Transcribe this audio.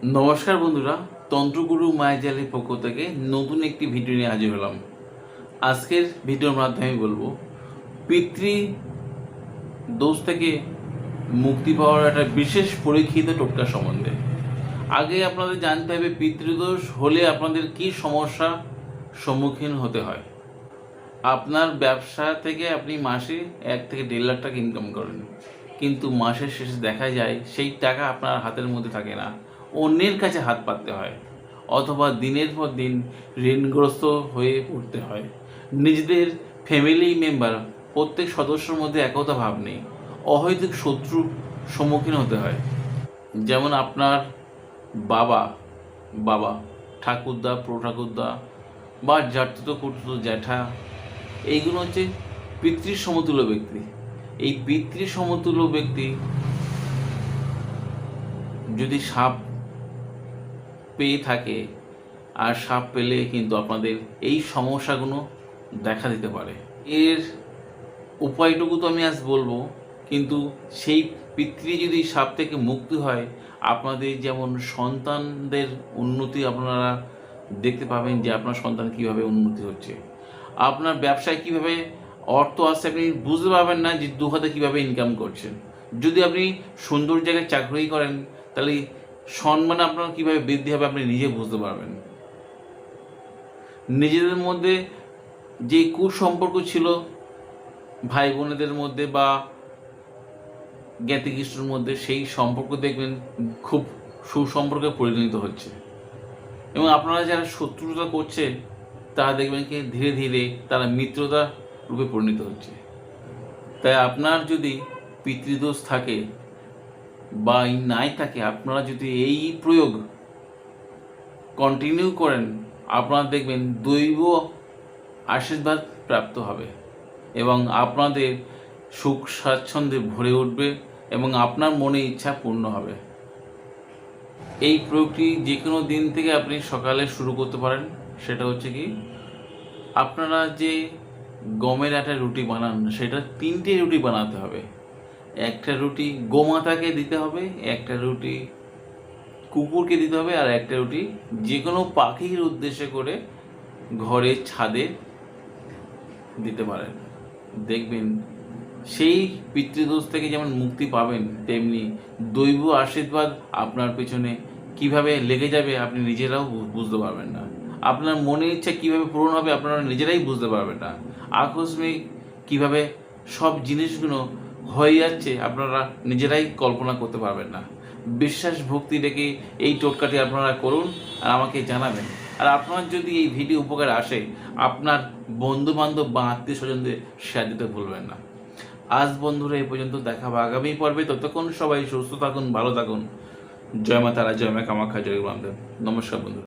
নমস্কার বন্ধুরা, তন্ত্রগুরু মায়াজালের পক্ষ থেকে নতুন একটি ভিডিও নিয়ে হাজির হলাম। আজকের ভিডিওর মাধ্যমে আমি বলবো পিতৃ দোষ থেকে মুক্তি পাওয়ার একটা বিশেষ পরীক্ষিত টোটকা সম্বন্ধে। আগে আপনাদের জানতে হবে পিতৃদোষ হলে আপনাদের কি সমস্যা সম্মুখীন হতে হয়। আপনার ব্যবসা থেকে আপনি মাসে 1 থেকে 1.5 লাখ টাকা ইনকাম করেন, কিন্তু মাসের শেষে দেখা যায় সেই টাকা আপনার হাতের মধ্যে থাকে না, অন্যের কাছে হাত পাততে হয়, অথবা দিনের পর দিন ঋণগ্রস্ত হয়ে পড়তে হয়। নিজেদের ফ্যামিলি মেম্বার প্রত্যেক সদস্যর মধ্যে একতা ভাব নেই, অহৈতুক শত্রুর সম্মুখীন হতে হয়। যেমন আপনার বাবা বাবা ঠাকুরদা, প্রঠাকুরদা বা জ্যাঠতো খুড়তো জ্যাঠা, এইগুলো হচ্ছে পিতৃ সমতুল্য ব্যক্তি। এই পিতৃ সমতুল্য ব্যক্তি যদি সাপ পেয়ে থাকে, আর সাপ পেলে কিন্তু আপনাদের এই সমস্যাগুলো দেখা দিতে পারে। এর উপায়টুকু তো আমি আজ বলবো, কিন্তু সেই পিতৃ যদি সাপ থেকে মুক্তি হয়, আপনাদের যেমন সন্তানদের উন্নতি আপনারা দেখতে পাবেন যে আপনার সন্তান কীভাবে উন্নতি হচ্ছে, আপনার ব্যবসায় কীভাবে অর্থ আসছে আপনি বুঝতে পারবেন না যে 2 হাতে কীভাবে ইনকাম করছেন। যদি আপনি সুন্দর জায়গায় চাকরি করেন, তাহলে সম্মান আপনার কীভাবে বৃদ্ধি হবে আপনি নিজে বুঝতে পারবেন। নিজেদের মধ্যে যে কুসম্পর্ক ছিল ভাই বোনেদের মধ্যে বা জ্ঞাতিকৃষ্ণর মধ্যে, সেই সম্পর্ক দেখবেন খুব সুসম্পর্কে পরিণত হচ্ছে, এবং আপনারা যারা শত্রুতা করছে তারা দেখবেন কি ধীরে ধীরে তারা মিত্রতা রূপে পরিণত হচ্ছে। তাই আপনার যদি পিতৃদোষ থাকে বা নাই থাকে, আপনারা যদি এই প্রয়োগ কন্টিনিউ করেন, আপনারা দেখবেন দৈব আশীর্বাদ প্রাপ্ত হবে এবং আপনাদের সুখ স্বাচ্ছন্দ্যে ভরে উঠবে এবং আপনার মনে ইচ্ছা পূর্ণ হবে। এই প্রয়োগটি যে কোনো দিন থেকে আপনি সকালে শুরু করতে পারেন। সেটা হচ্ছে কি, আপনারা যে গমের আটার রুটি বানান, সেটা 3টে রুটি বানাতে হবে। একটা রুটি গোমাতাকে দিতে হবে, একটা রুটি কুকুরকে দিতে হবে, আর একটা রুটি যে কোনো পাখির উদ্দেশ্যে করে ঘরের ছাদে দিতে পারেন। দেখবেন সেই পিতৃদোষ থেকে যেমন মুক্তি পাবেন, তেমনি দৈব আশীর্বাদ আপনার পেছনে কিভাবে লেগে যাবে আপনি নিজেরাও বুঝতে পারবেন না। আপনার মনের ইচ্ছা কিভাবে পূরণ হবে আপনারা নিজেরাই বুঝতে পারবেন না। আকস্মিক কিভাবে সব জিনিসগুলো হয়ে যাচ্ছে আপনারা নিজেরাই কল্পনা করতে পারবেন না। বিশ্বাস ভক্তি রেখে এই টোটকাটি আপনারা করুন আর আমাকে জানাবেন। আর আপনার যদি এই ভিডিও উপকার আসে, আপনার বন্ধু বান্ধব বা আত্মীয় স্বজনদের শেয়ার দিতে ভুলবেন না। আজ বন্ধুরা এই পর্যন্ত, দেখা হবে আগামী পর্বে। ততক্ষণ সবাই সুস্থ থাকুন, ভালো থাকুন। জয় মা তারা, জয় মা কামাখ্যা, জয় বামদেব। নমস্কার বন্ধু।